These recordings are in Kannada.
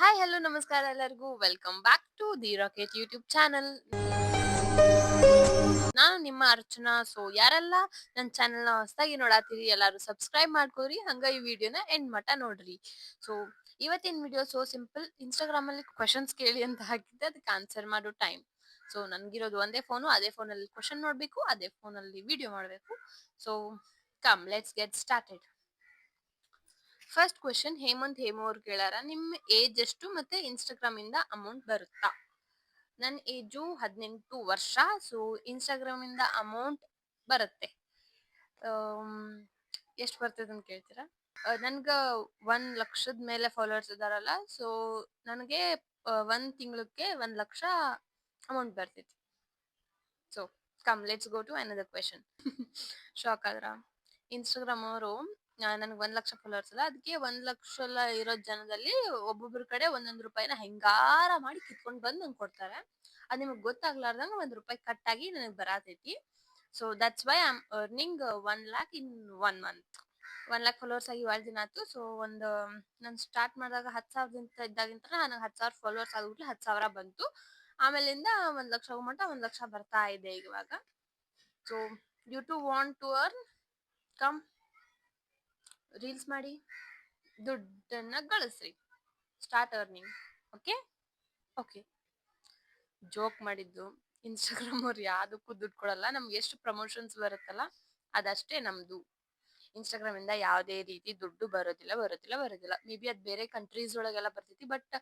ಹಾಯ್ ಹಲೋ ನಮಸ್ಕಾರ ಎಲ್ಲರಿಗೂ welcome back to the rocket YouTube channel. ನಾನು ನಿಮ್ಮ ಅರ್ಚನಾ. ಸೊ ಯಾರೆಲ್ಲ ನನ್ನ ಚಾನೆಲ್ನ ಹೊಸದಾಗಿ ನೋಡಾತೀರಿ ಎಲ್ಲಾರು ಸಬ್ಸ್ಕ್ರೈಬ್ ಮಾಡ್ಕೋರಿ, ಹಂಗ ಈ ವಿಡಿಯೋನ ಎಂಡ್ ಮಟ ನೋಡ್ರಿ. ಸೊ ಇವತ್ತಿನ ವಿಡಿಯೋ ಸೋ ಸಿಂಪಲ್. ಇನ್ಸ್ಟಾಗ್ರಾಮ್ ಅಲ್ಲಿ ಕ್ವಶನ್ಸ್ ಕೇಳಿ ಅಂತ ಹಾಕಿದ್ದೆ, ಅದಕ್ಕೆ ಆನ್ಸರ್ ಮಾಡೋ ಟೈಮ್. ಸೊ ನನ್ಗಿರೋದು ಒಂದೇ ಫೋನು, ಅದೇ ಫೋನಲ್ಲಿ ಕ್ವಶನ್ ನೋಡ್ಬೇಕು, ಅದೇ ಫೋನಲ್ಲಿ ವಿಡಿಯೋ ಮಾಡಬೇಕು. So come let's get started. First question Hemanth Hemu ಅವ್ರು ಕೇಳಾರ, ನಿಮ್ಮ ಏಜ್ ಎಷ್ಟು ಮತ್ತೆ ಇನ್ಸ್ಟಾಗ್ರಾಮ್ ಇಂದ ಅಮೌಂಟ್ ಬರುತ್ತಾ? ನನ್ನ ಏಜು 18 ವರ್ಷ. ಸೊ ಇನ್ಸ್ಟಾಗ್ರಾಮ್ ಇಂದ ಅಮೌಂಟ್ ಬರುತ್ತೆ. ಎಷ್ಟು ಬರ್ತದೆ ಅಂತ ಕೇಳ್ತೀರಾ? ನನ್ಗ 1 ಲಕ್ಷದ ಮೇಲೆ ಫಾಲೋವರ್ಸ್ ಇದಾರಲ್ಲ, ಸೊ ನನಗೆ 1 ತಿಂಗಳಿಗೆ 1 ಲಕ್ಷ ಅಮೌಂಟ್ ಬರ್ತೈತಿ. So come let's go to another question. Shock ಆದ್ರ? ಇನ್ಸ್ಟಾಗ್ರಾಮ್ ಅವರು ನನಗೆ 1 ಲಕ್ಷ ಫಾಲೋವರ್ಸ್ ಅಲ್ಲ, ಅದಕ್ಕೆ 1 ಲಕ್ಷ ಇರೋ ಜನದಲ್ಲಿ ಒಬ್ಬೊಬ್ರ ಕಡೆ ಒಂದೊಂದು ರೂಪಾಯಿನ ಹೆಂಗಾರ ಮಾಡಿ ಕಿತ್ಕೊಂಡು ಬಂದು ನಂಗೆ ಕೊಡ್ತಾರೆ. ಅದು ನಿಮಗೆ ಗೊತ್ತಾಗ್ಲಾರ್ದಂಗ 1 ರೂಪಾಯಿ ಕಟ್ ಆಗಿ ನನಗೆ ಬರತೈತಿ. So that's why I am earning 1 lakh in 1 month. 1 lakh followers ಆಗಿ 7 ದಿನ ಆಯ್ತು. ಸೊ ನಾನು ಸ್ಟಾರ್ಟ್ ಮಾಡಿದಾಗ 10,000 ಇದ್ದಾಗಿಂತ ನನಗೆ 10,000 ಫಾಲೋವರ್ಸ್ ಆಗ್ಬಿಟ್ಲೆ 10,000 ಬಂತು. ಆಮೇಲಿಂದ 1 ಲಕ್ಷ ಮಟ್ಟ 1 ಲಕ್ಷ ಬರ್ತಾ ಇದೆ ಇವಾಗ. So you to want to earn, come reels ಮಾಡಿ ದುಡ್ಡನ್ನ ಗಳಿಸ್ರಿ, start earning. Okay okay joke ಮಾಡಿದ್ದು. ಇನ್ಸ್ಟಾಗ್ರಾಮ್ ಅವ್ರು ಯಾವ್ದಕ್ಕೂ ದುಡ್ಡು ಕೊಡಲ್ಲ, ನಮ್ಗೆ ಎಷ್ಟು ಪ್ರಮೋಷನ್ಸ್ ಬರುತ್ತಲ್ಲ ಅದಷ್ಟೇ ನಮ್ದು. ಇನ್ಸ್ಟಾಗ್ರಾಮ್ ಇಂದ ಯಾವುದೇ ರೀತಿ ದುಡ್ಡು ಬರೋದಿಲ್ಲ. ಮೇ ಬಿ ಅದು ಬೇರೆ ಕಂಟ್ರೀಸ್ ಒಳಗೆಲ್ಲ ಬರ್ತೈತಿ, ಬಟ್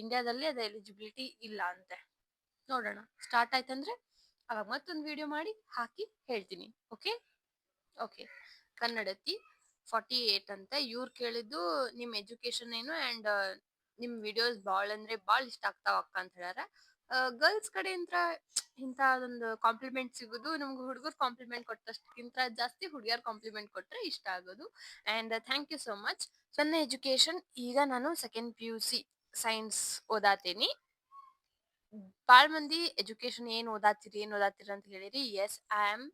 ಇಂಡಿಯಾದಲ್ಲಿ ಅದು ಎಲಿಜಿಬಿಲಿಟಿ ಇಲ್ಲ ಅಂತೆ. ನೋಡೋಣ, ಸ್ಟಾರ್ಟ್ ಆಯ್ತಂದ್ರೆ ಅವಾಗ ಮತ್ತೊಂದು ವಿಡಿಯೋ ಮಾಡಿ ಹಾಕಿ ಹೇಳ್ತೀನಿ. ಓಕೆ ಓಕೆ ಕನ್ನಡತಿ 48 ಅಂತ ಇವ್ರು ಕೇಳಿದ್ದು, ನಿಮ್ ಎಜುಕೇಶನ್ ಏನು ಅಂಡ್ ನಿಮ್ ವಿಡಿಯೋಸ್ ಬಾಳ ಅಂದ್ರೆ ಬಾಳ ಇಷ್ಟ ಆಗ್ತಾವ ಅಕ್ಕ ಅಂತ ಹೇಳ್ಯಾರ. ಗರ್ಲ್ಸ್ ಕಡೆಯಿಂದ ಇಂಥದೊಂದು ಕಾಂಪ್ಲಿಮೆಂಟ್ ಸಿಗೋದು, ನಮ್ಗೆ ಹುಡುಗರು ಕಾಂಪ್ಲಿಮೆಂಟ್ ಕೊಟ್ಟಷ್ಟಕ್ಕಿಂತ ಜಾಸ್ತಿ ಹುಡುಗಿಯರ್ ಕಾಂಪ್ಲಿಮೆಂಟ್ ಕೊಟ್ರೆ ಇಷ್ಟ ಆಗೋದು. And thank you so much. ನನ್ನ ಎಜುಕೇಶನ್ ಈಗ ನಾನು ಸೆಕೆಂಡ್ PUC ಸೈನ್ಸ್ ಓದಾತೀನಿ. ಬಾಳ ಮಂದಿ ಎಜುಕೇಶನ್ ಏನ್ ಓದಾತಿರಿ ಅಂತ ಹೇಳಿರಿ. Yes, I am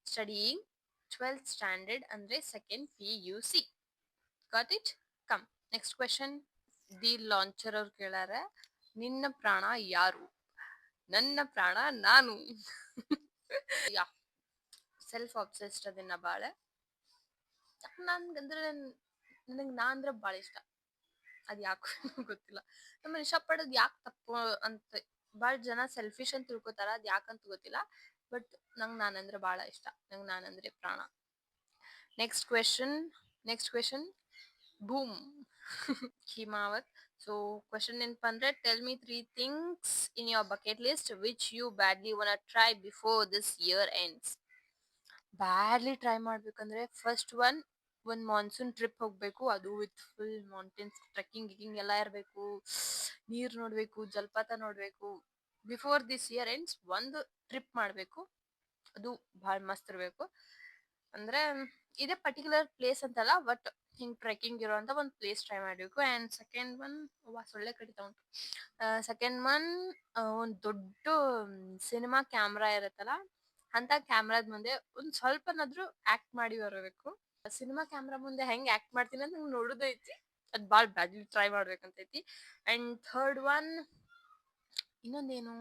studying 12th standard ಅಂದ್ರೆ second PUC. Got it? Come next question. The launcher ಅವ್ರು ಕೇಳಾರ, ನಿನ್ನ ಪ್ರಾಣ ಯಾರು? ನನ್ನ ಪ್ರಾಣ ನಾನು. ಯಾ ಸೆಲ್ಫ್ ಅಬ್ಸೆಸ್ಡ್ ಅದನ್ನ ಬಾಳ. ನನ್ಗಂದ್ರೆ ನನಗೆ ನಾ ಅಂದ್ರೆ ಬಾಳ ಇಷ್ಟ. ಅದ್ ಯಾಕೋ ಗೊತ್ತಿಲ್ಲ. ನಮ್ಮನ್ನ ಇಷ್ಟಪಡೋದು ಯಾಕೆ ತಪ್ಪು ಅಂತ ಬಾಳ ಜನ ಸೆಲ್ಫಿಶ್ ಅಂತ ತಿಳ್ಕೊತಾರ, ಅದ್ ಯಾಕಂತ ಗೊತ್ತಿಲ್ಲ. ಬಟ್ ನಂಗೆ ನಾನಂದ್ರೆ ಬಾಳ ಇಷ್ಟ, ನಂಗೆ ನಾನಂದ್ರೆ ಪ್ರಾಣ. Next question boom. Himavat. So question ಏನಪ್ಪಾ ಅಂದ್ರೆ, tell me 3 things in your bucket list which you badly want try before this year ends. Badly try ಮಾಡ್ಬೇಕಂದ್ರೆ ಫಸ್ಟ್ ಒಂದ್ ಮಾನ್ಸೂನ್ ಟ್ರಿಪ್ ಹೋಗ್ಬೇಕು, ಅದು ವಿತ್ ಫುಲ್ ಮೌಂಟೇನ್ಸ್, ಟ್ರೆಕ್ಕಿಂಗ್ ಎಲ್ಲ ಇರಬೇಕು, ನೀರ್ ನೋಡ್ಬೇಕು, ಜಲಪಾತ ನೋಡ್ಬೇಕು. ಬಿಫೋರ್ ದಿಸ್ ಇಯರ್ ಎಂಡ್ಸ್ ಒಂದು ಟ್ರಿಪ್ ಮಾಡ್ಬೇಕು, ಅದು ಬಹಳ ಮಸ್ತ್ ಇರ್ಬೇಕು. ಅಂದ್ರೆ ಇದೇ ಪರ್ಟಿಕ್ಯುಲರ್ ಪ್ಲೇಸ್ ಅಂತಲ್ಲ, ಬಟ್ ಹಿಂಗ್ ಟ್ರೆಕ್ಕಿಂಗ್ ಇರೋಂತ ಒಂದ್ ಪ್ಲೇಸ್ ಟ್ರೈ ಮಾಡ್ಬೇಕು. ಅಂಡ್ ಸೆಕೆಂಡ್ ಸೊಳ್ಳೆ ಕಡಿತಾ ಉಂಟು. ಸೆಕೆಂಡ್ ಒಂದ್ ದೊಡ್ಡ ಸಿನಿಮಾ ಕ್ಯಾಮ್ರಾ ಇರತ್ತಲ್ಲ, ಅಂತ ಕ್ಯಾಮ್ರಾದ ಮುಂದೆ ಒಂದ್ ಸ್ವಲ್ಪನಾದ್ರೂ ಆಕ್ಟ್ ಮಾಡಿ ಬರಬೇಕು. ಸಿನಿಮಾ ಕ್ಯಾಮ್ರಾ ಮುಂದೆ ಹೆಂಗ್ ಆಕ್ಟ್ ಮಾಡ್ತೀನಿ ಅಂತ ನಂಗೆ ನೋಡುದೈತಿ, ಅದ್ ಬಾಳ್ ಬ್ಯಾಡ್ಲಿ ಟ್ರೈ ಮಾಡ್ಬೇಕಂತೈತಿ. ಅಂಡ್ ಥರ್ಡ್ ಇನ್ನೊಂದೇನು,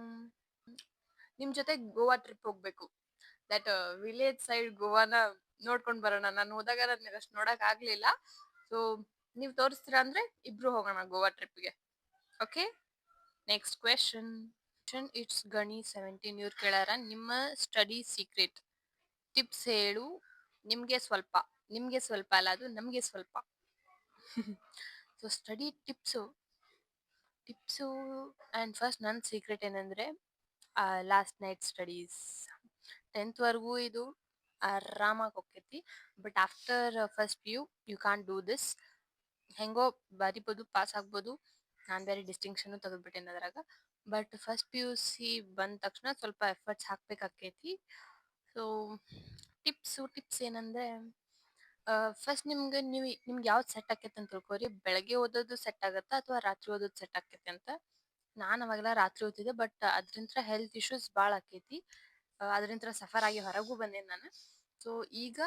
ನಿಮ್ ಜೊತೆ ಗೋವಾ ಟ್ರಿಪ್ ಹೋಗ್ಬೇಕು. ದಟ್ ವಿಲೇಜ್ ಸೈಡ್ ಗೋವಾನ ನೋಡ್ಕೊಂಡ್ ಬರೋಣ. ನಾನು ಹೋದಾಗ ನನ್ಗೆ ಅಷ್ಟು ನೋಡಕ್ ಆಗ್ಲಿಲ್ಲ. ಸೊ ನೀವ್ ತೋರಿಸ್ತೀರಾ ಅಂದ್ರೆ ಇಬ್ರು ಹೋಗೋಣ ಗೋವಾ ಟ್ರಿಪ್ಗೆ. Okay next question. ಇಟ್ಸ್ ಗಣಿ 17 ಇವ್ರು ಕೇಳಾರ, ನಿಮ್ಮ ಸ್ಟಡಿ ಸೀಕ್ರೆಟ್ ಟಿಪ್ಸ್ ಹೇಳು. ನಿಮ್ಗೆ ಸ್ವಲ್ಪ ಅಲ್ಲ, ಅದು ನಮ್ಗೆ ಸ್ವಲ್ಪ. So study tips and first ನನ್ನ ಸೀಕ್ರೆಟ್ ಏನಂದ್ರೆ, ಲಾಸ್ಟ್ ನೈಟ್ ಸ್ಟಡೀಸ್. 10th ವರೆಗೂ ಇದು ಆರಾಮಾಗಿ ಹೋಗ್ತೈತಿ, but after first PU you can't do this. ಹೆಂಗೋ ಬರಿಬೋದು, ಪಾಸ್ ಆಗ್ಬೋದು. ನಾನು ಬೇರೆ ಡಿಸ್ಟಿಂಕ್ಷನ್ ತೆಗೆದ್ಬಿಟ್ಟೇನೆ ಅದ್ರಾಗ. ಬಟ್ ಫಸ್ಟ್ PUC ಬಂದ ತಕ್ಷಣ ಸ್ವಲ್ಪ ಎಫರ್ಟ್ಸ್ ಹಾಕ್ಬೇಕಾಕೈತಿ. ಸೊ ಟಿಪ್ಸ್ ಏನಂದ್ರೆ, ಫಸ್ಟ್ ನಿಮ್ಗೆ ಯಾವ್ದು ಸೆಟ್ ಆಕೈತೆ ಅಂತ ತಿಳ್ಕೊರಿ. ಬೆಳಗ್ಗೆ ಓದೋದು ಸೆಟ್ ಆಗತ್ತಾ ಅಥವಾ ರಾತ್ರಿ ಓದೋದು ಸೆಟ್ ಆಕೈತೆ ಅಂತ. ನಾನು ಅವಾಗೆಲ್ಲ ರಾತ್ರಿ ಓದ್ತಿದ್ದೆ, ಬಟ್ ಅದ್ರಿಂದ ಹೆಲ್ತ್ ಇಶ್ಯೂಸ್ ಭಾಳ ಆಕೈತಿ. ಅದರಿಂದ ಸಫರ್ ಆಗಿ ಹೊರಗೂ ಬಂದೇನೆ ನಾನು. ಸೊ ಈಗ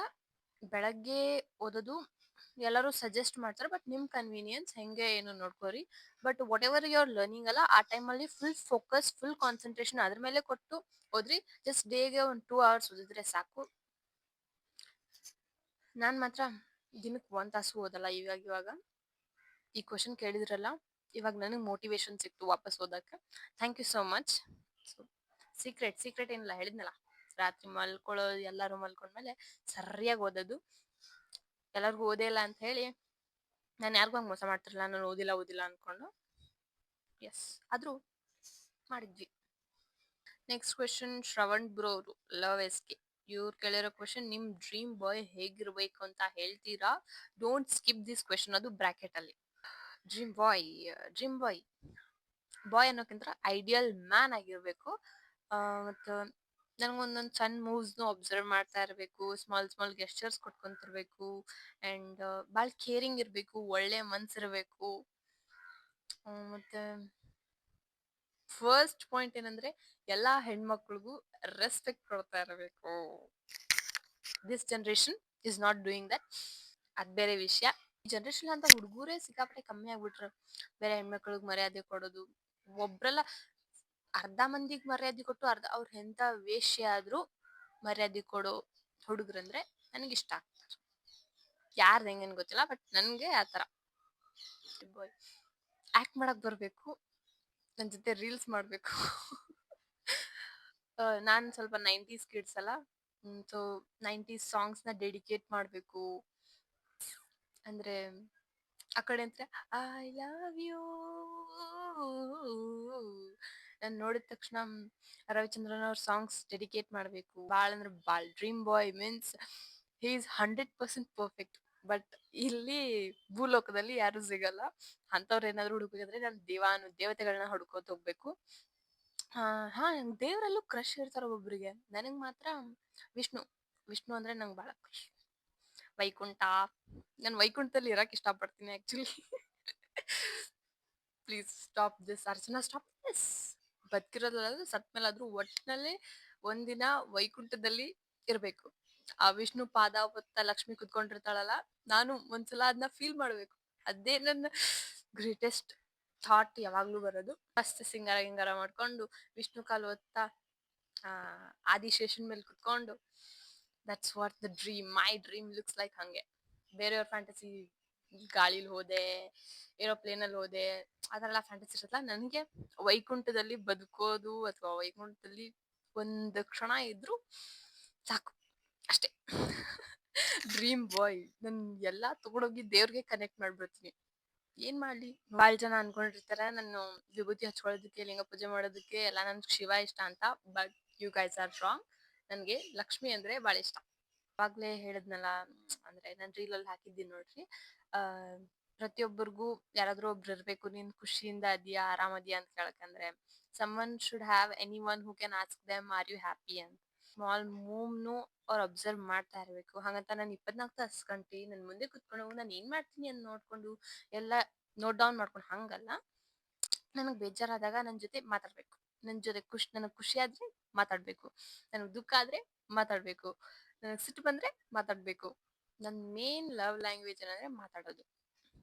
ಬೆಳಗ್ಗೆ ಓದೋದು ಎಲ್ಲರೂ ಸಜೆಸ್ಟ್ ಮಾಡ್ತಾರೆ, ಬಟ್ ನಿಮ್ ಕನ್ವೀನಿಯನ್ಸ್ ಹೆಂಗೆ ಏನು ನೋಡ್ಕೋರಿ. But whatever you are learning ಅಲ್ಲ, ಆ ಟೈಮಲ್ಲಿ ಫುಲ್ ಫೋಕಸ್, ಫುಲ್ ಕಾನ್ಸಂಟ್ರೇಷನ್ ಅದ್ರ ಮೇಲೆ ಕೊಟ್ಟು ಹೋದ್ರಿ. ಜಸ್ಟ್ ಡೇಗೆ ಒಂದು 2 hours ಓದಿದ್ರೆ ಸಾಕು. ನಾನ್ ಮಾತ್ರ ದಿನಕ್ಕೆ 1 ತಾಸು ಓದಲ್ಲ. ಇವಾಗ ಈ ಕ್ವಶನ್ ಕೇಳಿದ್ರಲ್ಲ, ಇವಾಗ ನನಗೆ ಮೋಟಿವೇಶನ್ ಸಿಕ್ತು ವಾಪಸ್ ಓದಕ್ಕೆ. Thank you so much. Secret ಏನಿಲ್ಲ, ಹೇಳಿದ್ನಲ್ಲ, ರಾತ್ರಿ ಮಲ್ಕೊಳ್ಳೋದು, ಎಲ್ಲರೂ ಮಲ್ಕೊಂಡ್ಮೇಲೆ ಸರಿಯಾಗಿ ಓದೋದು. ಎಲ್ಲರಿಗೂ ಓದೇ ಇಲ್ಲ ಅಂತ ಹೇಳಿ ನಾನು ಯಾರಿಗೂ ಹಂಗೆ ಮೋಸ ಮಾಡ್ತಿರಲ್ಲ, ನಾನು ಓದಿಲ್ಲ ಅನ್ಕೊಂಡು. ಎಸ್, ಆದ್ರೂ ಮಾಡಿದ್ವಿ. ನೆಕ್ಸ್ಟ್ ಕ್ವೆಶನ್ ಶ್ರವಣ್ ಬ್ರೋ ಅವರು, ಲವ್ ಎಸ್ಕೆ. ಇವ್ರು ಕೇಳಿರೋ ಕ್ವೆಶನ್, ನಿಮ್ ಡ್ರೀಮ್ ಬಾಯ್ ಹೇಗಿರ್ಬೇಕು ಅಂತ ಹೇಳ್ತೀರಾ? ಡೋಂಟ್ ಸ್ಕಿಪ್ ದಿಸ್ ಕ್ವೆಶನ್, ಅದು ಬ್ರಾಕೆಟ್ ಅಲ್ಲಿ. ಡ್ರೀಮ್ ಬಾಯ್ ಅನ್ನೋಕ್ಕಿಂತ ಐಡಿಯಲ್ ಮ್ಯಾನ್ ಆಗಿರ್ಬೇಕು. ಮತ್ತು ನನಗೊಂದೊಂದು ಸಣ್ಣ ಮೂವ್ಸ್ನು ಅಬ್ಸರ್ವ್ ಮಾಡ್ತಾ ಇರಬೇಕು, ಸ್ಮಾಲ್ ಗೆಸ್ಚರ್ಸ್ ಕೊಟ್ಕೊಂತಿರ್ಬೇಕು, ಆ್ಯಂಡ್ ಭಾಳ ಕೇರಿಂಗ್ ಇರಬೇಕು, ಒಳ್ಳೆ ಮನ್ಸಿರಬೇಕು. ಮತ್ತು ಫಸ್ಟ್ ಪಾಯಿಂಟ್ ಏನಂದ್ರೆ, ಎಲ್ಲಾ ಹೆಣ್ಮಕ್ಳಿಗೂ ರೆಸ್ಪೆಕ್ಟ್ ಕೊಡ್ತಾ ಇರಬೇಕು. This generation is not doing that. ಅದ್ ಬೇರೆ ವಿಷಯ. ಈ ಜನರೇಷನ್ ಅಂತ ಹುಡುಗರೇ ಸಿಕ್ಕಾಪಟ್ಟೆ ಕಮ್ಮಿ ಆಗ್ಬಿಟ್ರು. ಬೇರೆ ಹೆಣ್ಮಕ್ಳಿಗೆ ಮರ್ಯಾದೆ ಕೊಡೋದು, ಒಬ್ರಲ್ಲ ಅರ್ಧ ಮಂದಿಗೆ ಮರ್ಯಾದೆ ಕೊಟ್ಟು ಅವ್ರ ಎಂತ ವೇಷ್ಯ ಆದ್ರೂ ಮರ್ಯಾದೆ ಕೊಡೋ ಹುಡುಗರಂದ್ರೆ ನನಗಿಷ್ಟ ಆಗ್ತಾರೆ. ಯಾರ್ದು ಹೆಂಗೇನು ಗೊತ್ತಿಲ್ಲ, ಬಟ್ ನನ್ಗೆ ಆತರ ಬಾಯ್ ಆಕ್ಟ್ ಮಾಡಕ್ ಬರ್ಬೇಕು, ನನ್ನ ಜೊತೆ ರೀಲ್ಸ್ ಮಾಡ್ಬೇಕು. ನಾನು ಸ್ವಲ್ಪ 90s ಕಿಡ್ಸ್ ಅಲ್ಲ, ಸೊ 90s ಸಾಂಗ್ಸ್ನ ಡೆಡಿಕೇಟ್ ಮಾಡಬೇಕು. ಅಂದ್ರೆ ಆ ಕಡೆ ಅಂತ ಐ ಲವ್ ಯು ನಾನು ನೋಡಿದ ತಕ್ಷಣ ರವಿಚಂದ್ರನ್ ಅವ್ರ ಸಾಂಗ್ಸ್ ಡೆಡಿಕೇಟ್ ಮಾಡಬೇಕು. ಭಾಳ ಅಂದ್ರೆ ಭಾಳ dream boy means he is 100% perfect. But ಇಲ್ಲಿ ಭೂಲೋಕದಲ್ಲಿ ಯಾರು ಸಿಗಲ್ಲ. ಅಂಥವ್ರು ಏನಾದ್ರು ಹುಡುಕಿದ್ರೆ ನಾನು ದೇವತೆಗಳನ್ನ ಹುಡ್ಕೋತ ಹೋಗ್ಬೇಕು. ಹಾ, ನಂಗೆ ದೇವರಲ್ಲೂ ಕ್ರಶ್ ಇರ್ತಾರ ಒಬ್ಬೊಬ್ರಿಗೆ. ನನಗೆ ಮಾತ್ರ ವಿಷ್ಣು ಅಂದ್ರೆ ನಂಗೆ ಭಾಳ ಕ್ರಶ್. ವೈಕುಂಠ, ನಾನು ವೈಕುಂಠದಲ್ಲಿ ಇರಕ್ ಇಷ್ಟಪಡ್ತೀನಿ actually. Please stop this Archana, stop this. ಬದುಕಿರೋದ್ರಲ್ಲಾದ್ರೂ ಸತ್ ಮೇಲಾದ್ರೂ ಒಟ್ಟಿನಲ್ಲಿ ಒಂದಿನ ವೈಕುಂಠದಲ್ಲಿ ಇರ್ಬೇಕು. ಆ ವಿಷ್ಣು ಪಾದ ಹೊತ್ತ ಲಕ್ಷ್ಮಿ ಕುತ್ಕೊಂಡಿರ್ತಾಳಲ್ಲ, ನಾನು ಒಂದ್ಸಲ ಅದನ್ನ ಫೀಲ್ ಮಾಡ್ಬೇಕು. ಅದೇ ನನ್ನ ಗ್ರೇಟೆಸ್ಟ್ ಥಾಟ್ ಯಾವಾಗ್ಲೂ ಬರೋದು. ಮಸ್ತ್ ಸಿಂಗಾರ ಮಾಡ್ಕೊಂಡು ವಿಷ್ಣು ಕಾಲು ಹೊತ್ತ ಆದಿಶೇಷನ್ ಮೇಲೆ ಕುತ್ಕೊಂಡು, that's what the dream. My dream looks like ಹಂಗೆ. ಬೇರೆಯವ್ರ ಫ್ಯಾಂಟಸಿ ಗಾಳಿಲಿ ಹೋದೆ, ಏರೋಪ್ಲೇನಲ್ಲಿ ಹೋದೆ, ಅದೆಲ್ಲ ಫ್ಯಾಂಟಸಿ ಇರುತ್ತಲ್ಲ. ನನಗೆ ವೈಕುಂಠದಲ್ಲಿ ಬದುಕೋದು ಅಥವಾ ವೈಕುಂಠದಲ್ಲಿ ಒಂದು ಕ್ಷಣ ಇದ್ರು ಸಾಕು, ಅಷ್ಟೇ. Dream boy. ನನ್ ಎಲ್ಲಾ ತಗೊಂಡೋಗಿ ದೇವ್ರಿಗೆ ಕನೆಕ್ಟ್ ಮಾಡ್ಬಿಡ್ತೀನಿ. ಏನ್ ಮಾಡ್ಲಿ, ಭಾಳ ಜನ ಅನ್ಕೊಂಡಿರ್ತಾರೆ ನಾನು ವಿಭೂತಿ ಹಚ್ಕೊಳ್ಳೋದಕ್ಕೆ, ಲಿಂಗ ಪೂಜೆ ಮಾಡೋದಕ್ಕೆ ಎಲ್ಲ ನನ್ಗೆ ಶಿವ ಇಷ್ಟ ಅಂತ. But you guys are wrong. ನನ್ಗೆ ಲಕ್ಷ್ಮಿ ಅಂದ್ರೆ ಭಾಳ ಇಷ್ಟ. ಅವಾಗ್ಲೇ ಹೇಳಿದ್ನಲ್ಲ, ಅಂದ್ರೆ ನಾನು ರೀಲಲ್ಲಿ ಹಾಕಿದ್ದೀನಿ ನೋಡ್ರಿ, ಪ್ರತಿಯೊಬ್ಬರಿಗೂ ಯಾರಾದ್ರೂ ಒಬ್ರು ಇರ್ಬೇಕು, ನೀನ್ ಖುಷಿಯಿಂದ ಅದೀಯಾ, ಆರಾಮದಿಯಾ ಅಂತ ಕೇಳಕಂದ್ರೆ someone should have anyone who can ask them are you happy ಅಂತ. ಸ್ಮಾಲ್ ಮೂವ್ನು ಅವ್ರು ಅಬ್ಸರ್ವ್ ಮಾಡ್ತಾ ಇರ್ಬೇಕು. ಹಾಗಂತ ನಾನು 24 ತಾಸು ಗಂಟೆ ನನ್ ಮುಂದೆ ಕುತ್ಕೊಂಡು ನಾನು ಏನ್ ಮಾಡ್ತೀನಿ ಅಂತ ನೋಡ್ಕೊಂಡು ಎಲ್ಲ ನೋಟ್ ಡೌನ್ ಮಾಡ್ಕೊಂಡು ಹಂಗಲ್ಲ. ನನಗ್ ಬೇಜಾರಾದಾಗ ನನ್ ಜೊತೆ ಮಾತಾಡ್ಬೇಕು, ನನ್ ಜೊತೆ ನನಗ್ ಖುಷಿ ಆದ್ರೆ ಮಾತಾಡ್ಬೇಕು, ನನಗ್ ದುಃಖ ಆದ್ರೆ ಮಾತಾಡ್ಬೇಕು, ನನಗ್ ಸಿಟ್ಟು ಬಂದ್ರೆ ಮಾತಾಡ್ಬೇಕು. ನನ್ ಮೇನ್ ಲವ್ ಲ್ಯಾಂಗ್ವೇಜ್ ಏನಂದ್ರೆ ಮಾತಾಡೋದು.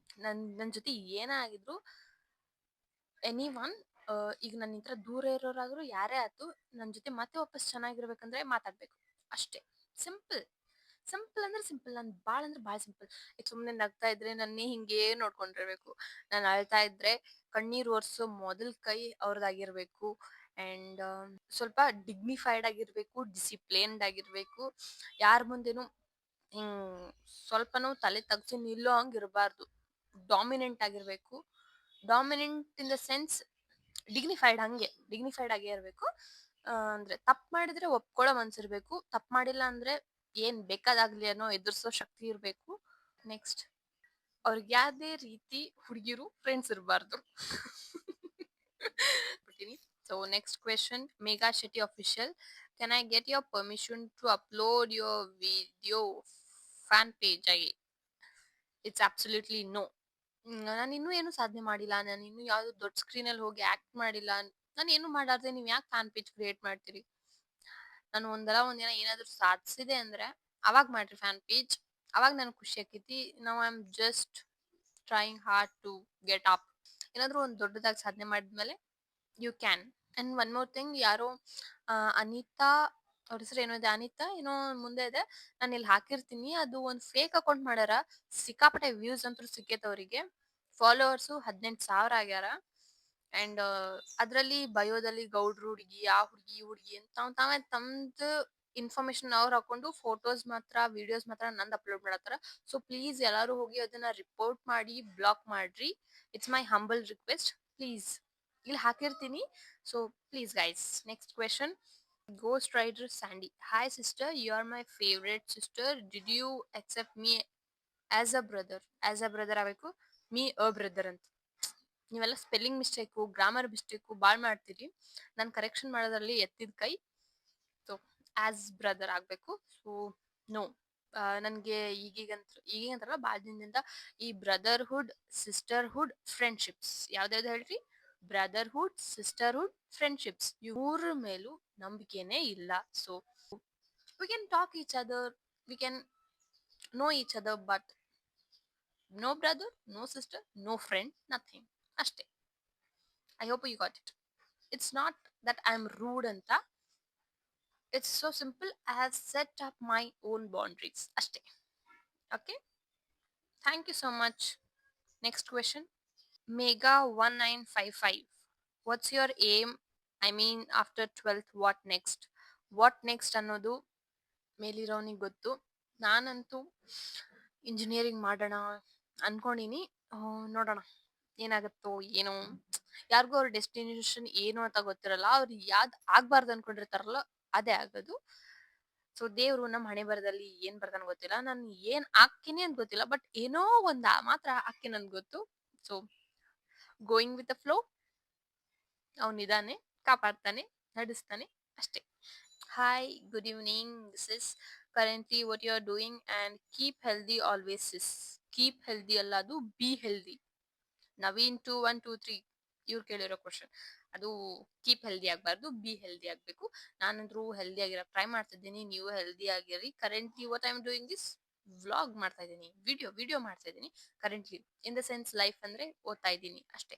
ನನ್ ಜೊತೆ ಏನೇ ಆಗಿದ್ರು ಎನಿ ಒನ್, ಈಗ ನನ್ನ ಹತ್ರ ದೂರ ಇರೋರಾದ್ರೂ ಯಾರೇ ಆಯ್ತು, ನನ್ನ ಜೊತೆ ಮತ್ತೆ ವಾಪಸ್ ಚೆನ್ನಾಗಿರ್ಬೇಕಂದ್ರೆ ಮಾತಾಡ್ಬೇಕು ಅಷ್ಟೇ. ಸಿಂಪಲ್ ಅಂದ್ರೆ ಸಿಂಪಲ್. ನಾನು ಭಾಳ ಅಂದ್ರೆ ಭಾಳ ಸಿಂಪಲ್. ಈಗ ಸುಮ್ಮನೆ ನಗ್ತಾ ಇದ್ರೆ ನನ್ನೇ ಹಿಂಗೇ ನೋಡ್ಕೊಂಡಿರ್ಬೇಕು. ನಾನು ಅಳ್ತಾ ಇದ್ರೆ ಕಣ್ಣೀರ್ ಒರ್ಸೋ ಮೊದಲ್ ಕೈ ಅವ್ರದ್ದಾಗಿರ್ಬೇಕು. ಅಂಡ್ ಸ್ವಲ್ಪ ಡಿಗ್ನಿಫೈಡ್ ಆಗಿರ್ಬೇಕು, ಡಿಸಿಪ್ಲೇನ್ಡ್ ಆಗಿರ್ಬೇಕು. ಯಾರ ಮುಂದೆನು ಹಿಂಗ್ ಸ್ವಲ್ಪನೂ ತಲೆ ತಗ್ಸಿ ನಿಲ್ಲೋ ಹಂಗ್ ಇರಬಾರ್ದು. ಡಾಮಿನೆಂಟ್ ಆಗಿರ್ಬೇಕು. Dominant in the sense dignified ಆಗೇ ಇರ್ಬೇಕು. ಅಂದ್ರೆ ತಪ್ಪು ಮಾಡಿದ್ರೆ ಒಪ್ಕೊಳ್ಳೋ ಮನ್ಸಿರ್ಬೇಕು, ತಪ್ಪು ಮಾಡಿಲ್ಲ ಅಂದ್ರೆ ಏನ್ ಬೇಕಾದಾಗ್ಲಿ ಅನ್ನೋ ಎದುರ್ಸೋ ಶಕ್ತಿ ಇರ್ಬೇಕು. ನೆಕ್ಸ್ಟ್, ಅವ್ರಿಗೆ ಯಾವ್ದೇ ರೀತಿ ಹುಡುಗಿರು ಫ್ರೆಂಡ್ಸ್ ಇರಬಾರ್ದು. So next question, Megha Shetty official, can I get your permission to upload your video fan page ಆಗಿ? It's absolutely no. ನಾನು ಇನ್ನೂ ಏನು ಸಾಧನೆ ಮಾಡಿಲ್ಲ, ನಾನು ಇನ್ನೂ ಯಾವ್ದು ದೊಡ್ಡ ಸ್ಕ್ರೀನಲ್ಲಿ ಹೋಗಿ ಆಕ್ಟ್ ಮಾಡಿಲ್ಲ. ನಾನು ಏನು ಮಾಡಾರ್ದೆ ನೀವ್ ಯಾಕೆ ಫ್ಯಾನ್ ಪೇಜ್ ಕ್ರಿಯೇಟ್ ಮಾಡ್ತೀರಿ? ನಾನು ಒಂದಿನ ಏನಾದ್ರು ಸಾಧಿಸಿದೆ ಅಂದ್ರೆ ಅವಾಗ ಮಾಡ್ರಿ ಫ್ಯಾನ್ ಪೇಜ್. ಅವಾಗ ನನ್ಗೆ ಖುಷಿ ಆಕೈತಿ. Now I am just trying hard to get up. ಏನಾದ್ರೂ ಒಂದು ದೊಡ್ಡದಾಗಿ ಸಾಧನೆ ಮಾಡಿದ್ಮೇಲೆ you can. And one more thing, ಯಾರೋ ಅನಿತಾ ಅವ್ರ ಹೆಸರು ಏನೋ ಇದೆ, ಅನಿತಾ ಏನೋ ಮುಂದೆ ಇದೆ, ನಾನು ಇಲ್ಲಿ ಹಾಕಿರ್ತೀನಿ. ಅದು ಒಂದು ಫೇಕ್ ಅಕೌಂಟ್ ಮಾಡ್ಯಾರ. ಸಿಕ್ಕಾಪಟ್ಟೆ ವ್ಯೂಸ್ ಅಂತೂ ಸಿಕ್ಕೈತೆ ಅವರಿಗೆ. ಫಾಲೋವರ್ಸು 18,000 ಆಗ್ಯಾರ. ಅಂಡ್ ಅದ್ರಲ್ಲಿ ಬಯೋದಲ್ಲಿ ಗೌಡ್ರು ಹುಡುಗಿ, ಆ ಹುಡುಗಿ ಈ ಹುಡುಗಿ ಅಂತ ತಾವೇ ತಮ್ದು ಇನ್ಫಾರ್ಮೇಶನ್ ಅವ್ರು ಹಾಕೊಂಡು ಫೋಟೋಸ್ ಮಾತ್ರ ವಿಡಿಯೋಸ್ ಮಾತ್ರ ನಂದು ಅಪ್ಲೋಡ್ ಮಾಡತ್ತಾರ. ಸೊ ಪ್ಲೀಸ್ ಎಲ್ಲರೂ ಹೋಗಿ ಅದನ್ನ ರಿಪೋರ್ಟ್ ಮಾಡಿ ಬ್ಲಾಕ್ ಮಾಡ್ರಿ. It's my humble request. Please ಇಲ್ಲಿ ಹಾಕಿರ್ತೀನಿ. So please guys. Next question. Ghost rider Sandy. Hi sister, you are my favourite sister. Did you accept me as a brother? As a brother ಆಗಬೇಕು, ಮೀ ಅ ಬ್ರದರ್ ಅಂತ. ನೀವೆಲ್ಲ ಸ್ಪೆಲ್ಲಿಂಗ್ ಮಿಸ್ಟೇಕು, ಗ್ರಾಮರ್ ಮಿಸ್ಟೇಕು ಭಾಳ ಮಾಡ್ತೀರಿ. ನಾನು ಕರೆಕ್ಷನ್ ಮಾಡೋದ್ರಲ್ಲಿ ಎತ್ತಿದ ಕೈ. ಸೊ ಆಸ್ ಬ್ರದರ್ ಆಗಬೇಕು. ಸೊ ನೋ, ನನಗೆ ಈಗೀಗಂತಲ್ಲ ಭಾಳ ದಿನದಿಂದ ಈ ಬ್ರದರ್ಹುಡ್, ಸಿಸ್ಟರ್ಹುಡ್, ಫ್ರೆಂಡ್ಶಿಪ್ಸ್ ಯಾವ್ದಾವ್ದು ಹೇಳ್ರಿ, ಬ್ರದರ್ಹುಡ್, ಸಿಸ್ಟರ್ಹುಡ್, ಫ್ರೆಂಡ್ಶಿಪ್ಸ್ ಇವ್ರ ಮೇಲೂ ನಂಬಿಕೆನೇ ಇಲ್ಲ. So we can talk each other, we can know each other, but no brother, no sister, no friend, nothing. ಅಷ್ಟೇ. I hope you got it. It's not that I'm rude anta. It's so simple. I have set up my own boundaries. ಅಷ್ಟೇ. Okay. Thank you so much. Next question. Mega 1955. What's your aim? I mean, after 12th, what next? What next ಅನ್ನೋದು ಮೇಲಿರೋನಿಗೆ ಗೊತ್ತು. ನಾನಂತೂ ಇಂಜಿನಿಯರಿಂಗ್ ಮಾಡೋಣ ಅನ್ಕೊಂಡಿನಿ. ನೋಡೋಣ ಏನಾಗುತ್ತೋ ಏನೋ. ಯಾರಿಗೂ ಅವ್ರ ಡೆಸ್ಟಿನೇಷನ್ ಏನು ಅಂತ ಗೊತ್ತಿರಲ್ಲ. ಅವ್ರು ಯಾವ್ದು ಆಗ್ಬಾರ್ದು ಅನ್ಕೊಂಡಿರ್ತಾರಲ್ಲ ಅದೇ ಆಗೋದು. ಸೊ ದೇವ್ರು ನಮ್ಮ ಹಣೆ ಬರದಲ್ಲಿ ಏನ್ ಬರ್ತಾನ ಗೊತ್ತಿಲ್ಲ. ನಾನು ಏನ್ ಆಕ್ಕಿನಿ ಅಂತ ಗೊತ್ತಿಲ್ಲ, ಬಟ್ ಏನೋ ಒಂದ್ ಮಾತ್ರ ಆಕ್ಕಿನ ಅಂತ ಗೊತ್ತು. So going with the flow. ಅವನಿದಾನೆ, ಕಾಪಾಡ್ತಾನೆ, ನಡೆಸ್ತಾನೆ, ಅಷ್ಟೇ. Hi, good evening. This is currently what you are doing and keep healthy always. Is keep healthy ಅಲ್ಲ, ಅದು ಬಿ ಹೆಲ್ದಿ. ನವೀನ್ 2123 ಇವ್ರು ಕೇಳಿರೋ ಕ್ವಶನ್. ಅದು ಕೀಪ್ ಹೆಲ್ದಿ ಆಗ್ಬಾರ್ದು, ಬಿ ಹೆಲ್ದಿ ಆಗ್ಬೇಕು. ನಾನಂದ್ರೂ ಹೆಲ್ದಿ ಆಗಿರೋ ಟ್ರೈ ಮಾಡ್ತಿದ್ದೀನಿ. ನೀವು ಹೆಲ್ದಿ ಆಗಿರಿ. Currently what I am doing is vlog ಮಾಡ್ತಾ ಇದ್ದೀನಿ, ವಿಡಿಯೋ ಮಾಡ್ತಾ ಇದ್ದೀನಿ currently. In the sense life ಅಂದ್ರೆ ಓದ್ತಾ ಇದ್ದೀನಿ ಅಷ್ಟೇ.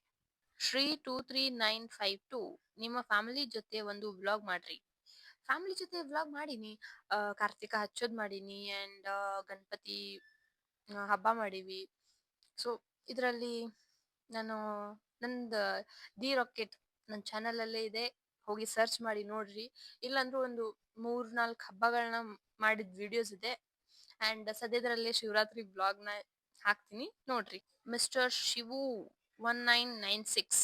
ಶ್ರೀ 23952. ನಿಮ್ಮ ಫ್ಯಾಮಿಲಿ ಜೊತೆ ಒಂದು ವ್ಲಾಗ್ ಮಾಡ್ರಿ. ಫ್ಯಾಮಿಲಿ ಜೊತೆ ವ್ಲಾಗ್ ಮಾಡೀನಿ. ಕಾರ್ತಿಕ ಹಚ್ಚೋದ್ ಮಾಡೀನಿ. ಅಂಡ್ ಗಣಪತಿ ಹಬ್ಬ ಮಾಡೀವಿ. ಸೊ ಇದರಲ್ಲಿ ನಾನು ನಂದು ದಿ ರಾಕೆಟ್ ನನ್ನ ಚಾನಲ್ ಅಲ್ಲೇ ಇದೆ, ಹೋಗಿ ಸರ್ಚ್ ಮಾಡಿ ನೋಡ್ರಿ. ಇಲ್ಲಾಂದ್ರೂ ಒಂದು 3-4 ಹಬ್ಬಗಳನ್ನ ಮಾಡಿದ ವಿಡಿಯೋಸ್ ಇದೆ. ಅಂಡ್ ಸದ್ಯದಲ್ಲೇ ಶಿವರಾತ್ರಿ ಬ್ಲಾಗ್ ನ ಹಾಕ್ತೀನಿ, ನೋಡ್ರಿ. ಮಿಸ್ಟರ್ ಶಿವು 1996.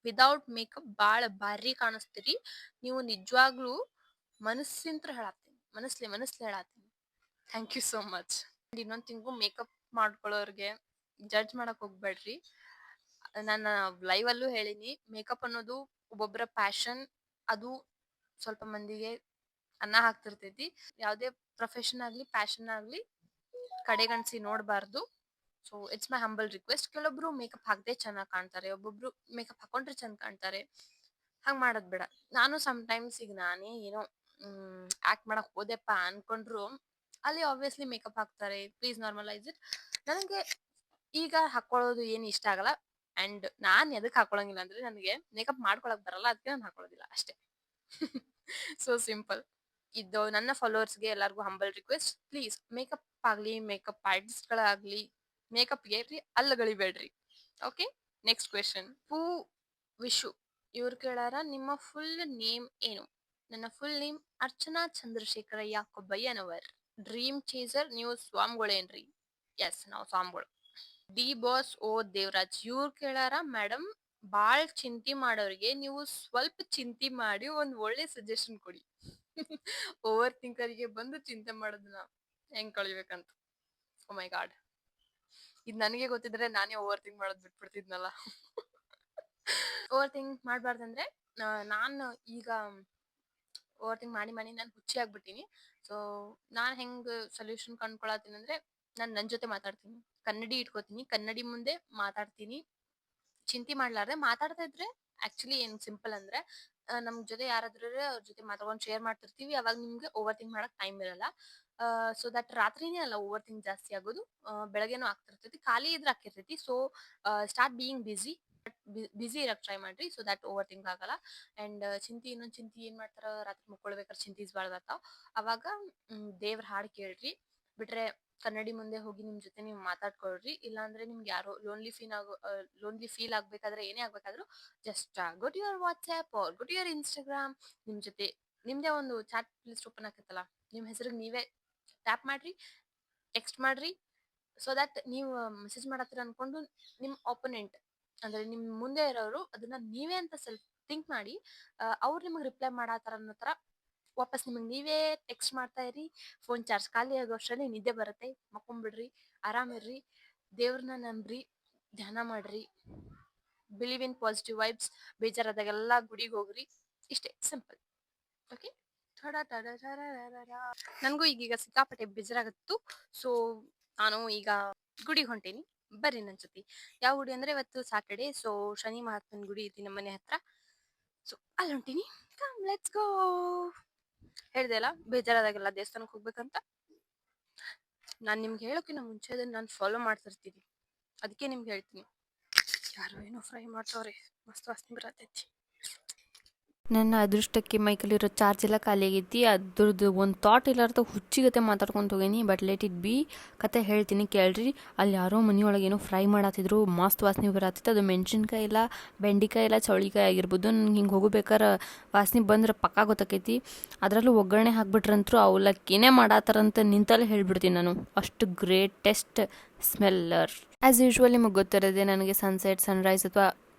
ವಿದೌಟ್ ಮೇಕಪ್ ಬಾಳ ಭಾರಿ ಕಾಣಿಸ್ತೀರಿ. ನೀವು ನಿಜವಾಗ್ಲೂ ಮನಸ್ಸಿಂತ್ರ ಹೇಳತ್ತೀನಿ, ಮನಸ್ಲಿ ಹೇಳತ್ತೀನಿ. Thank you so much. ಇನ್ನೊಂದ್ ತಿಂಗು ಮೇಕಪ್ ಮಾಡ್ಕೊಳ್ಳೋರ್ಗೆ ಜಡ್ಜ್ ಮಾಡಕ್ ಹೋಗ್ಬೇಡ್ರಿ. ನಾನು ಲೈವ್ ಅಲ್ಲೂ ಹೇಳಿನಿ, ಮೇಕಪ್ ಅನ್ನೋದು ಒಬ್ಬೊಬ್ಬರ ಪ್ಯಾಷನ್. ಅದು ಸ್ವಲ್ಪ ಮಂದಿಗೆ ಅನ್ನ ಹಾಕ್ತಿರ್ತೈತಿ. ಯಾವ್ದೇ ಪ್ರೊಫೆಷನ್ ಆಗ್ಲಿ ಪ್ಯಾಷನ್ ಆಗ್ಲಿ ಕಡೆಗಣಿಸಿ ನೋಡ್ಬಾರ್ದು. So it's my humble request. ಕೆಲವೊಬ್ರು ಮೇಕಪ್ ಹಾಕದೆ ಚೆನ್ನಾಗಿ ಕಾಣ್ತಾರೆ, ಒಬ್ಬೊಬ್ರು ಮೇಕಪ್ ಹಾಕೊಂಡ್ರೆ ಚಂದ ಕಾಣ್ತಾರೆ. ಹಂಗ್ ಮಾಡೋದ್ ಬೇಡ. ನಾನು ಟೈಮ್ಸ್ ಈಗ ನಾನೇ ಏನೋ ಆಕ್ಟ್ ಮಾಡಕ್ ಹೋದೆಪ್ಪ ಅನ್ಕೊಂಡ್ರು ಅಲ್ಲಿ ಆಬ್ವಿಯಸ್ಲಿ ಮೇಕಪ್ ಹಾಕ್ತಾರೆ. Please normalise it. ನನಗೆ ಈಗ ಹಾಕೊಳ್ಳೋದು ಏನು ಇಷ್ಟ ಆಗಲ್ಲ. ಅಂಡ್ ನಾನ್ ಎದಕ್ ಹಾಕೊಳಂಗಿಲ್ಲ ಅಂದ್ರೆ ನನಗೆ ಮೇಕಪ್ ಮಾಡ್ಕೊಳಕ್ ಬರಲ್ಲ, ಅದಕ್ಕೆ ನಾನು ಹಾಕೊಳ್ಳೋದಿಲ್ಲ ಅಷ್ಟೇ. So simple. ಇದು ನನ್ನ ಫಾಲೋವರ್ಸ್ಗೆ ಎಲ್ಲರಿಗೂ ಹಂಬಲ್ ರಿಕ್ವೆಸ್ಟ್. ಪ್ಲೀಸ್ ಮೇಕಪ್ ಆಗ್ಲಿ, ಮೇಕಪ್ ಆರ್ಟಿಸ್ಟ್ಗಳಾಗ್ಲಿ, ಮೇಕಪ್ಗೆ ಅಲ್ಲಗಳಿಬೇಡ್ರಿ. Okay. Next question. Poo Vishu ಇವ್ರು ಕೇಳಾರ, ನಿಮ್ಮ ಫುಲ್ ನೇಮ್ ಏನು? ನನ್ನ full name Archana Chandrashekharayya Kobbayyanavar. Dream chaser. ನೀವು ಸ್ವಾಮಿಗಳೇನ್ರಿ? ಎಸ್, ನಾವು ಸ್ವಾಮಿಗಳು. ಡಿ ಬಾಸ್ ಓ ದೇವರಾಜ್ ಇವ್ರು ಕೇಳಾರ, ಮೇಡಮ್ ಬಾಳ್ ಚಿಂತಿ ಮಾಡೋರಿಗೆ ನೀವು ಸ್ವಲ್ಪ ಚಿಂತಿ ಮಾಡಿ ಒಂದ್ ಒಳ್ಳೆ ಸಜೆಷನ್ ಕೊಡಿ. ಓವರ್ ಥಿಂಕರಿಗೆ ಬಂದು ಚಿಂತೆ ಮಾಡೋದನ್ನ ಹೆಂಗ್ ಕಳಿಬೇಕಂತ. ಓ ಮೈ ಗಾಡ್, ಇದು ನನಗೆ ಗೊತ್ತಿದ್ರೆ ನಾನೇ ಓವರ್ ಥಿಂಕ್ ಮಾಡೋದ್ ಬಿಟ್ಬಿಡ್ತಿದ್ನಲ್ಲ. ಓವರ್ ಥಿಂಕ್ ಮಾಡ್ಬಾರ್ದಂದ್ರೆ ನಾನು ಈಗ ಓವರ್ ಥಿಂಕ್ ಮಾಡಿ ನಾನು ಹುಚ್ಚಿ ಆಗ್ಬಿಟ್ಟಿನಿ. ಸೊ ನಾನ್ ಹೆಂಗ್ ಸೊಲ್ಯೂಷನ್ ಕಂಡ್ಕೊಳತೀನಿ ಅಂದ್ರೆ, ನಾನ್ ನನ್ ಜೊತೆ ಮಾತಾಡ್ತೀನಿ, ಕನ್ನಡಿ ಇಟ್ಕೋತೀನಿ, ಕನ್ನಡಿ ಮುಂದೆ ಮಾತಾಡ್ತೀನಿ. ಚಿಂತೆ ಮಾಡ್ಲಾರ್ದೆ ಮಾತಾಡ್ತಾ ಇದ್ರೆ ಆಕ್ಚುಲಿ ಏನ್ ಸಿಂಪಲ್ ಅಂದ್ರೆ, ನಮ್ ಜೊತೆ ಯಾರಾದ್ರೂ ಅವ್ರ ಜೊತೆ ಮಾತಾಡ್ಕೊಂಡು ಶೇರ್ ಮಾಡ್ತಿರ್ತೀವಿ. ಅವಾಗ ನಿಮ್ಗೆ ಓವರ್ ಥಿಂಕ್ ಮಾಡಕ್ ಟೈಮ್ ಇರಲ್ಲ. ಸೊ ದಟ್ ರಾತ್ರಿನೇ ಅಲ್ಲ ಓವರ್ ಥಿಂಕ್ ಜಾಸ್ತಿ ಆಗೋದು, ಬೆಳಗ್ಗೆನೂ ಆಗ್ತಿರ್ತೈತಿ, ಖಾಲಿ ಇದ್ರೆ ಆಗ್ತಿರ್ತೈತಿ. ಸೊ ಸ್ಟಾರ್ಟ್ ಬೀಯಿಂಗ್ ಬಿಸಿ ಇರಕ್ ಟ್ರೈ ಮಾಡ್ರಿ, ಸೊ ದಟ್ ಓವರ್ ಥಿಂಕ್ ಆಗಲ್ಲ. ಅಂಡ್ ಇನ್ನೊಂದ್ ಚಿಂತಿ ಏನ್ ಮಾಡ್ತಾರ, ರಾತ್ರಿ ಮುಕ್ಕೊಳ್ಬೇಕಾದ್ರೆ ಚಿಂತೀಸ್ ಬಾಳ್ ಬರ್ತಾವ. ಅವಾಗ ದೇವ್ರ ಹಾಡ್ ಕೇಳ್ರಿ, ಬಿಟ್ರೆ ಕನ್ನಡಿ ಮುಂದೆ ಹೋಗಿ ನಿಮ್ ಜೊತೆ ನೀವು ಮಾತಾಡ್ಕೊಳ್ರಿ. ಇಲ್ಲಾಂದ್ರೆ ನಿಮ್ಗೆ ಯಾರೋ ಲೋನ್ಲಿ ಫೀಲ್ ಆಗ್ಬೇಕಾದ್ರೆ ಏನೇ ಆಗ್ಬೇಕಾದ್ರೂ just go to your WhatsApp or go to your Instagram. ನಿಮ್ ಜೊತೆ ನಿಮ್ದೇ ಒಂದು ಚಾಟ್ ಲಿಸ್ಟ್ ಓಪನ್ ಆಕತ್ತಲ್ಲ, ನಿಮ್ ಹೆಸರಿಗೆ ನೀವೇ ಟ್ಯಾಪ್ ಮಾಡ್ರಿ, ಟೆಕ್ಸ್ಟ್ ಮಾಡ್ರಿ. ಸೊ ದಟ್ ನೀವು ಮೆಸೇಜ್ ಮಾಡತ್ತೀರ ಅನ್ಕೊಂಡು ನಿಮ್ ಆಪೋನೆಂಟ್ ಅಂದ್ರೆ ನಿಮ್ ಮುಂದೆ ಇರೋರು ಅದನ್ನ ನೀವೇ ಅಂತ ಸೆಲ್ಫ್ ಥಿಂಕ್ ಮಾಡಿ, ಅವ್ರು ನಿಮಗೆ ರಿಪ್ಲೈ ಮಾಡತ್ತಾರ ಅನ್ನೋ ತರ ವಾಪಸ್ ನಿಮಗೆ ನೀವೇ ಟೆಕ್ಸ್ಟ್ ಮಾಡ್ತಾ ಇರಿ. ಫೋನ್ ಚಾರ್ಜ್ ಖಾಲಿ ಆಗೋ ಅಷ್ಟರಲ್ಲಿ ನಿದ್ದೆ ಬರುತ್ತೆ, ಮಕ್ಕೊಂಬಿಡ್ರಿ, ಆರಾಮಿರ್ರಿ, ದೇವ್ರನ್ನ ನಂಬ್ರಿ, ಧ್ಯಾನ ಮಾಡ್ರಿ, ಬಿಲೀವ್ ಇನ್ ಪಾಸಿಟಿವ್ ವೈಬ್ಸ್. ಬೇಜಾರಾದಾಗೆಲ್ಲ ಗುಡಿಗೆ ಹೋಗ್ರಿ, ಇಷ್ಟೇ ಸಿಂಪಲ್. ಓಕೆ, ನನಗೂ ಈಗೀಗ ಸಿಕ್ಕಾಪಟ್ಟೆ ಬೇಜಾರಾಗತ್ತು. ಸೊ ನಾನು ಈಗ ಗುಡಿಗೆ ಹೊಂಟೇನಿ, ಬರ್ರಿ ನನ್ ಜೊತೆ. ಯಾವ ಗುಡಿ ಅಂದ್ರೆ ಇವತ್ತು ಸ್ಯಾಟರ್ಡೆ, ಸೊ ಶನಿ ಮಹಾತ್ಮನ ಗುಡಿ ಐತಿ ನಮ್ಮ ಮನೆ ಹತ್ರ. ಸೊ ಅಲ್ಲಿ ಹೊಂಟೀನಿ, ಕಮ್ ಲೆಟ್ಸ್ ಗೋ. ಹೇಳ್ದೆ ಅಲ್ಲ ಬೇಜಾರಾದಾಗೆಲ್ಲ ದೇವಸ್ಥಾನಕ್ಕೆ ಹೋಗ್ಬೇಕಂತ. ನಾನ್ ನಿಮ್ಗೆ ಹೇಳೋಕಿನ್ನ ಮುಂಚೆ ಅದನ್ನ ನಾನು ಫಾಲೋ ಮಾಡ್ತಿರ್ತೀನಿ, ಅದಕ್ಕೆ ನಿಮ್ಗೆ ಹೇಳ್ತೀನಿ. ಯಾರೋ ಏನೋ ಫ್ರೈ ಮಾಡ್ತಾವ್ರೆ, ಮಸ್ತ್ ವಾಸನೆ ಬರತೈತಿ. ನನ್ನ ಅದೃಷ್ಟಕ್ಕೆ ಮೈಕಲ್ಲಿರೋ ಚಾರ್ಜ್ ಎಲ್ಲ ಖಾಲಿ ಆಗೈತಿ. ಅದ್ರದ್ದು ಒಂದು ಥಾಟ್ ಇಲ್ಲಾರ್ದ ಹುಚ್ಚಿಗತೆ ಮಾತಾಡ್ಕೊಂಡು ಹೋಗೇನಿ. ಬಟ್ ಲೆಟ್ ಇಟ್ ಬಿ, ಕತೆ ಹೇಳ್ತೀನಿ ಕೇಳ್ರಿ. ಅಲ್ಲಿ ಯಾರೋ ಮನೆಯೊಳಗೆ ಏನೋ ಫ್ರೈ ಮಾಡತ್ತಿದ್ರು, ಮಸ್ತ್ ವಾಸನೆ ಬರತ್ತಿತ್ತು. ಅದು ಮೆಣಸಿನ್ಕಾಯಿ ಇಲ್ಲ, ಬೆಂಡಿಕಾಯಿ ಇಲ್ಲ, ಚೌಳಿಕಾಯಿ ಆಗಿರ್ಬೋದು. ನಂಗೆ ಹಿಂಗೆ ಹೋಗ್ಬೇಕಾರೆ ವಾಸನೆ ಬಂದ್ರೆ ಪಕ್ಕ ಗೊತ್ತಾಕೈತಿ. ಅದರಲ್ಲೂ ಒಗ್ಗರಣೆ ಹಾಕ್ಬಿಟ್ರಂತರೂ ಅವಲಕ್ಕಿನೇ ಮಾಡತ್ತಾರಂತ ನಿಂತಲ್ಲೇ ಹೇಳ್ಬಿಡ್ತೀನಿ ನಾನು. ಅಷ್ಟು ಗ್ರೇಟೆಸ್ಟ್ ಸ್ಮೆಲ್ಲರ್. ಆ್ಯಸ್ ಯೂಶ್ವಲ್ ನಿಮಗೆ ಗೊತ್ತಿರೋದೆ, ನನಗೆ ಸನ್ಸೆಟ್, ಸನ್ರೈಸ್ ಅಥವಾ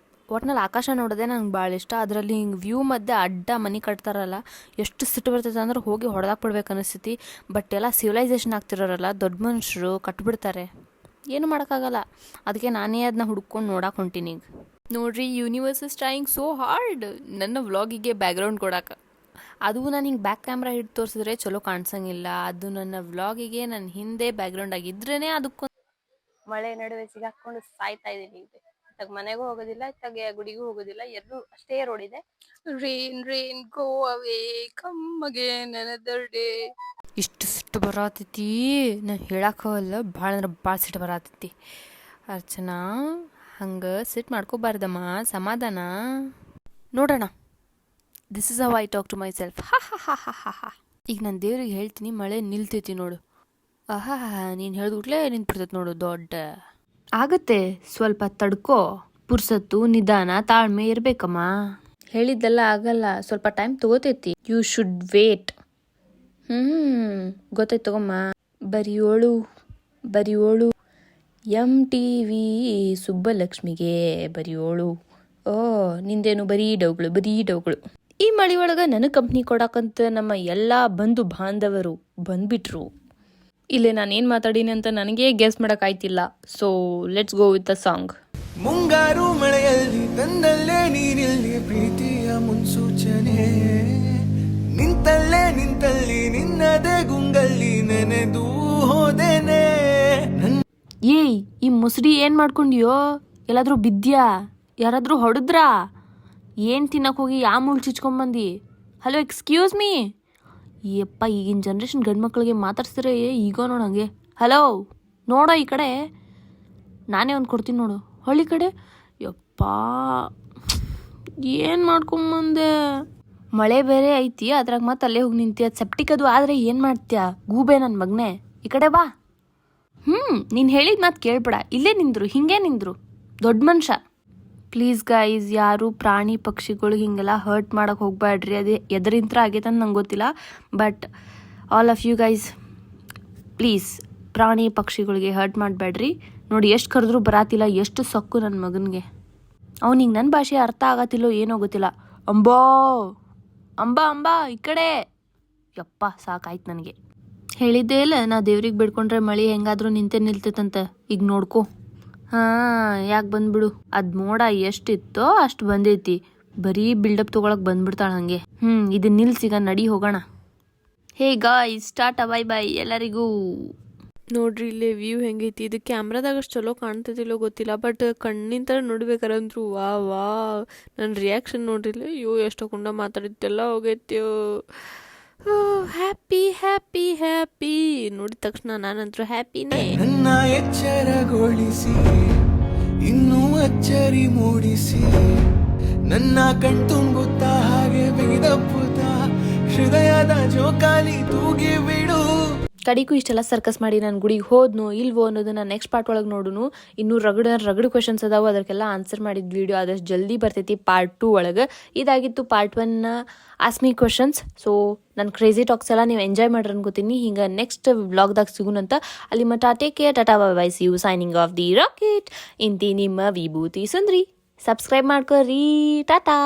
ಒಟ್ನಲ್ಲಿ ಆಕಾಶ ನೋಡೋದೇ ನಂಗೆ ಭಾಳ ಇಷ್ಟ. ಅದರಲ್ಲಿ ಹಿಂಗೆ ವ್ಯೂ ಮಧ್ಯೆ ಅಡ್ಡ ಮನೆ ಕಟ್ತಾರಲ್ಲ, ಎಷ್ಟು ಸಿಟ್ಟು ಬರ್ತೈತೆ ಅಂದ್ರೆ ಹೋಗಿ ಹೊಡೆದಾಕ್ ಬಿಡ್ಬೇಕು ಅನಿಸ್ತೈತಿ. ಬಟ್ ಎಲ್ಲ ಸಿವಿಲೈಸೇಷನ್ ಆಗ್ತಿರೋರಲ್ಲ, ದೊಡ್ಡ ಮನುಷ್ಯರು ಕಟ್ಬಿಡ್ತಾರೆ, ಏನು ಮಾಡೋಕ್ಕಾಗಲ್ಲ. ಅದಕ್ಕೆ ನಾನೇ ಅದನ್ನ ಹುಡ್ಕೊಂಡು ನೋಡಕ್ಕೆ ಹೊಂಟೀನಿ ಈಗ. ನೋಡ್ರಿ, universe is trying so hard ನನ್ನ ವ್ಲಾಗಿಗೆ ಬ್ಯಾಕ್ಗ್ರೌಂಡ್ ಕೊಡಕ್ಕೆ. ಅದು ನಾನು ಹಿಂಗೆ ಬ್ಯಾಕ್ ಕ್ಯಾಮ್ರಾ ಹಿಟ್ಟು ತೋರಿಸಿದ್ರೆ ಚಲೋ ಕಾಣಿಸಂಗಿಲ್ಲ. ಅದು ನನ್ನ ವ್ಲಾಗಿಗೆ ನನ್ನ ಹಿಂದೆ ಬ್ಯಾಕ್ಗ್ರೌಂಡ್ ಆಗಿದ್ರೇ ಅದಕ್ಕೊಂದು ಮಳೆ ನಡುವೆ ಸಿಗಾಕೊಂಡು ಸಾಯ್ತಾ ಇದೀನಿ. ಇತ್ತಾಗ ಮನೆಗೂ ಹೋಗೋದಿಲ್ಲ, ಇತ್ತಾಗ ಗುಡಿಗೂ ಹೋಗೋದಿಲ್ಲ, ಎರಡು ಅಷ್ಟೇ ರೋಡ್ ಇದೆ. ರೇನ್ ರೇನ್ ಗೋ ಅವೇ ಕಮ್ ಅಗೇನ್ ಅನದರ್ ಡೇ. ಇಷ್ಟು ಸಿಟ್ಟು ಬರತೈತಿ, ನಾನು ಹೇಳಕ್ಕಲ್ಲ, ಭಾಳ ಅಂದ್ರೆ ಭಾಳ ಸಿಟ್ಟು ಬರತೈತಿ. ಅರ್ಚನಾ, ಹಂಗೆ ಸಿಟ್ಟು ಮಾಡ್ಕೋಬಾರ್ದಮ್ಮ, ಸಮಾಧಾನ. ನೋಡೋಣ, this is how I talk to myself. ಈಗ ನಾನು ದೇವ್ರಿಗೆ ಹೇಳ್ತೀನಿ, ಮಳೆ ನಿಲ್ತೈತಿ ನೋಡು. ನೀನು ಹೇಳಿದ್ಬಿಟ್ಲೆ ನಿಂತ್ಬಿಡ್ತೈತಿ ನೋಡು. ದೊಡ್ಡ ಆಗತ್ತೆ, ಸ್ವಲ್ಪ ತಡ್ಕೋ. ಪುರ್ಸತ್ತು, ನಿಧಾನ, ತಾಳ್ಮೆ ಇರ್ಬೇಕಮ್ಮ. ಹೇಳಿದ್ದೆಲ್ಲ ಆಗಲ್ಲ, ಸ್ವಲ್ಪ ಟೈಮ್ ತಗೋತೈತಿ. You should wait. ಗೊತ್ತಾಯ್ತು ತಗೊಮ್ಮ. ಬರಿಯೋಳು MTV ಸುಬ್ಬಲಕ್ಷ್ಮಿಗೆ ಬರಿಯೋಳು. ನಿಂದೇನು ಬರೀ ಡೌಗಳು. ಈ ಮಳಿ ಒಳಗೆ ನನಗೆ ಕಂಪ್ನಿ ಕೊಡಕ್ಕಂತ ನಮ್ಮ ಎಲ್ಲ ಬಂಧು ಬಾಂಧವರು ಬಂದ್ಬಿಟ್ರು. ಇಲ್ಲೇ ನಾನೇನು ಮಾತಾಡೀನಿ ಅಂತ ನನಗೆ ಗೆಸ್ ಮಾಡೋಕ್ಕಾಯ್ತಿಲ್ಲ. So let's go with the song. ಮುಂಗಾರು ಮಳೆಯಲ್ಲಿ ತಂದಲ್ಲೇ ನೀನಿಲ್ಲಿ ಪ್ರೀತಿಯ ಮುನ್ಸೂಚನೆ, ನಿಂತಲ್ಲಿ ನಿನ್ನದೇ ಗುಂಗಲ್ಲಿ ನೆನೆದು ಹೋದೇನೆ. ಏಯ್, ಈ ಮುಸುಡಿ ಏನು ಮಾಡ್ಕೊಂಡಿಯೋ? ಎಲ್ಲಾದ್ರೂ ಬಿದ್ಯಾ? ಯಾರಾದ್ರೂ ಹೊಡೆದ್ರಾ? ಏನು ತಿನ್ನಕ್ಕೆ ಹೋಗಿ ಯಾವ ಮುಳ್ಳು ಚಿಚ್ಕೊಂಬಂದು? Hello, excuse me. ಯಪ್ಪ, ಈಗಿನ ಜನ್ರೇಷನ್ ಗಂಡು ಮಕ್ಕಳಿಗೆ ಮಾತಾಡ್ಸಿದ್ರೆ ಈಗ ನೋಡಂಗೆ. ಹಲೋ, ನೋಡೋ ಈ ಕಡೆ, ನಾನೇ ಒಂದು ಕೊಡ್ತೀನಿ ನೋಡು. ಹಳ್ಳಿ ಕಡೆ ಯಪ್ಪ, ಏನು ಮಾಡ್ಕೊಂಬಂದೆ? ಮಳೆ ಬೇರೆ ಐತಿ, ಅದ್ರಾಗ ಮತ್ತೆ ಅಲ್ಲೇ ಹೋಗಿ ನಿಂತಿ. ಅದು ಸೆಪ್ಟಿಕ್ ಅದು ಆದರೆ ಏನು ಮಾಡ್ತೀಯ ಗೂಬೆ ನನ್ನ ಮಗನೇ? ಈ ಕಡೆ ಬಾ. ನೀನು ಹೇಳಿದ ಮಾತು ಕೇಳ್ಬೇಡ, ಇಲ್ಲೇ ನಿಂದ್ರು, ಹಿಂಗೆ ನಿಂದ್ರು, ದೊಡ್ಡ ಮನುಷ್ಯ. ಪ್ಲೀಸ್ ಗೈಸ್, ಯಾರು ಪ್ರಾಣಿ ಪಕ್ಷಿಗಳು ಹಿಂಗೆಲ್ಲ ಹರ್ಟ್ ಮಾಡೋಕೆ ಹೋಗ್ಬೇಡ್ರಿ. ಅದೇ ಎದರಿಂತ್ರ ಆಗೈತೆ ಅಂತ ನಂಗೆ ಗೊತ್ತಿಲ್ಲ, but all of you guys please ಪ್ರಾಣಿ ಪಕ್ಷಿಗಳಿಗೆ ಹರ್ಟ್ ಮಾಡಬೇಡ್ರಿ. ನೋಡಿ, ಎಷ್ಟು ಕರೆದ್ರೂ ಬರಾತಿಲ್ಲ, ಎಷ್ಟು ಸೊಕ್ಕು ನನ್ನ ಮಗನಿಗೆ. ಅವ್ನಿಗೆ ನನ್ನ ಭಾಷೆ ಅರ್ಥ ಆಗತ್ತಿಲ್ಲೋ ಏನೋ ಗೊತ್ತಿಲ್ಲ. ಅಂಬಾ ಅಂಬಾ ಅಂಬಾ ಈ ಕಡೆ. ಯಪ್ಪ, ಸಾಕಾಯ್ತು ನನಗೆ. ಹೇಳಿದ್ದೇ ಇಲ್ಲ, ನಾ ದೇವ್ರಿಗೆ ಬಿಡ್ಕೊಂಡ್ರೆ ಮಳೆ ಹೆಂಗಾದ್ರೂ ನಿಲ್ತೈತಂತ. ಈಗ ನೋಡ್ಕೊ. ಯಾಕೆ ಬಂದ್ಬಿಡು. ಅದು ಮೋಡ ಎಷ್ಟಿತ್ತೋ ಅಷ್ಟು ಬಂದೈತಿ, ಬರೀ ಬಿಲ್ಡಪ್ ತೊಗೊಳಕ್ ಬಂದ್ಬಿಡ್ತಾಳೆ ಹಂಗೆ. ಇದು ನಿಲ್ಸಿಗ, ನಡಿ ಹೋಗೋಣ. Hey guys, ta-ta, bye bye ಎಲ್ಲರಿಗೂ. ನೋಡ್ರಿ ಇಲ್ಲೇ ವ್ಯೂ ಹೆಂಗೈತಿ. ಇದು ಕ್ಯಾಮ್ರಾದಾಗ ಅಷ್ಟು ಚಲೋ ಕಾಣ್ತೈತಿಲ್ಲೋ ಗೊತ್ತಿಲ್ಲ, ಬಟ್ ಕಣ್ಣಿಂದ ನೋಡ್ಬೇಕಾರಂದ್ರು ವಾ ನನ್ನ ರಿಯಾಕ್ಷನ್ ನೋಡ್ರಿಲ್ಲ. ಅಯ್ಯೋ, ಎಷ್ಟೊಂಡ ಮಾತಾಡಿದ್ದೆಲ್ಲ ಹೋಗೈತ್ಯೋ. ಹ್ಯಾಪಿ ಹ್ಯಾಪಿ ಹ್ಯಾಪಿ ನೋಡಿದ ತಕ್ಷಣ ನಾನಂತರೂ ಹ್ಯಾಪಿನೇ. ನನ್ನ ಎಚ್ಚರಗೊಳಿಸಿ ಇನ್ನೂ ಅಚ್ಚರಿ ಮೂಡಿಸಿ ನನ್ನ ಕಣ್ತುಂಬುತ್ತಾ ಹಾಗೆ ಬಿಗಿದಪ್ಪುತ್ತಾ ಹೃದಯದ ಜೋಕಾಲಿ ತೂಗಿ ಬಿಡು. ಕಡಿಗೂ ಇಷ್ಟೆಲ್ಲ ಸರ್ಕಸ್ ಮಾಡಿ ನಾನು ಗುಡಿಗೆ ಹೋದ್ನು ಇಲ್ವೋ ಅನ್ನೋದನ್ನ ನೆಕ್ಸ್ಟ್ ಪಾರ್ಟ್ ಒಳಗೆ ನೋಡುನು. ಇನ್ನೂ ರಗಡು ಕ್ವೆಶನ್ಸ್ ಅದಾವು, ಅದಕ್ಕೆಲ್ಲ ಆನ್ಸರ್ ಮಾಡಿದ ವಿಡಿಯೋ ಆದಷ್ಟು ಜಲ್ದಿ ಬರ್ತೈತಿ ಪಾರ್ಟ್ 2 ಒಳಗೆ. ಇದಾಗಿತ್ತು ಪಾರ್ಟ್ 1 ಆಸ್ಮಿ ಕ್ವೆಶನ್ಸ್. ಸೊ ನನ್ನ ಕ್ರೇಜಿ ಟಾಕ್ಸ್ ಎಲ್ಲ ನೀವು ಎಂಜಾಯ್ ಮಾಡ್ರಿ ಅನ್ಕೋತೀನಿ. ಹಿಂಗೆ ನೆಕ್ಸ್ಟ್ ವ್ಲಾಗ್ದಾಗ ಸಿಗುನಂತ. ಅಲ್ಲಿ ಮಟ್ಟ take care, tata bye bye, see you signing off the rocket. ಇಂತಿ ನಿಮ್ಮ ವಿಭೂತಿ ಸುಂದ್ರಿ. ಸಬ್ಸ್ಕ್ರೈಬ್ ಮಾಡ್ಕೊರಿ. ಟಾಟಾ.